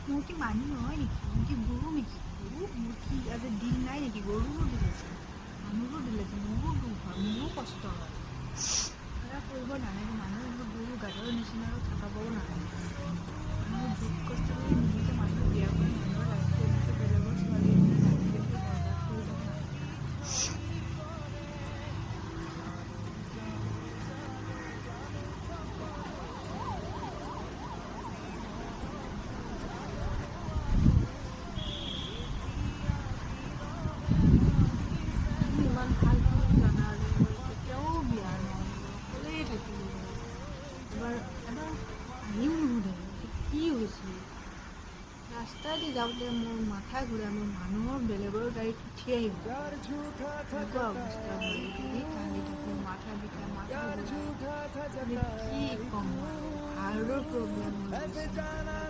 মোৰ কি মানুহ নহয় নেকি? মোৰ কি গৰু নেকি? গৰু মোৰ কি আজি দিন নাই নেকি? গৰুৰো দিন আছে, মানুহৰো দিন আছে, মোৰো দুখ হয়, মোৰো কষ্ট হয়। সেয়া কৰিব নালাগে। মানুহ গৰু গাধৰ নিচিনা আৰু থাকাবও নালাগে। মানুহৰ দুখ কষ্ট কৰি নিজকে মানুহ বিয়া কৰি মানুহৰ লাইফটো এনেকৈ বেলেগৰ ছোৱালী এজনী লাগি এনেকৈ বৰবাদ কৰি যাব নালাগে। তুমি ইমান ভাল তুমি জানানে মই কেতিয়াও বিয়া নহ'লো, অকলেই থাকিলোঁ হয়। এবাৰ আহিও নুসুধে কি হৈছিল। ৰাস্তাইদি যাওঁতে মোৰ মাথা ঘূৰাই, মোৰ মানুহৰ বেলেগৰ গাড়ীত উঠি আহিব এনেকুৱা অৱস্থা হয়। যদি কান্দি থাকোঁ, মাথা বিষাই, মাথা ঘূৰাই, কি ক'ম আৰু হাৰ্টৰ প্ৰব্লেম হৈ গৈছে।